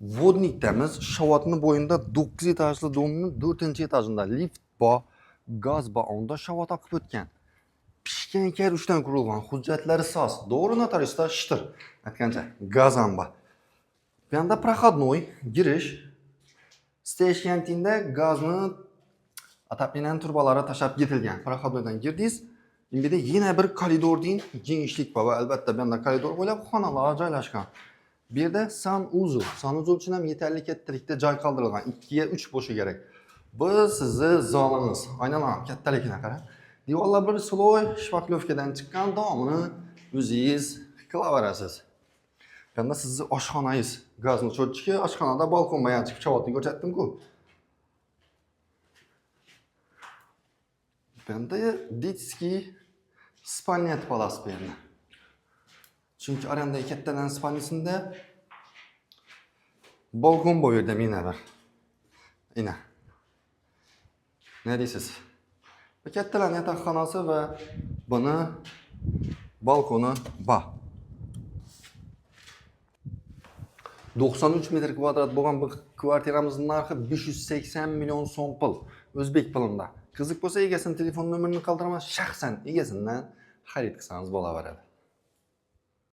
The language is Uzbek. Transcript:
Vodnikdamiz, Shovotni bo'yinda 9 etajli domning 4-etajida lift bor, gaz bor, unda Shovot oqib o'tgan. Pishgan kar 3 dan qurilgan, hujjatlari soz. Doğru notariusda shtir. Aytgancha, gaz ham bor. Bu yerda проходной, girish. Steshyantingda gazni ataplinan turbalari tashab ketilgan. Проходойdan girdingiz. Endi yana bir koridorning kengishlik bor va albatta bu yerda koridor bo'ylab xonalar joylashgan. Bu yerda sanuzul. Sanuzul uchun ham yetarli kattalikda joy qoldirilgan. 2 ga 3 bo'lishi kerak. Bu sizni zolingiz. Aynan ham kattaligini qarang. Divorlar bir sloy shpaklovkadan chiqqan, davomini o'zingiz qilaverasiz. Bu yerda sizni oshxonangiz. Gazni cho'tchiki, oshxonada balkon bilan chiqib Shovotni ko'rsatdim-ku. Bu yerda детский spalniya palasi bu yerda. Chunki arandagi kattadan spalnisida balkon bu yerda mina bor. Ina. Ne deysiz? Bu kattalar yotoqxonasi va buni balkoni bor. 93 metr kvadrat bo'lgan bu kvartiramizning narxi 580 million so'm pul. O'zbek pulida. Qiziq bo'lsa egasini telefon nomerini qoldirmay shaxsan egasidan xarid qilsangiz bo'laveradi.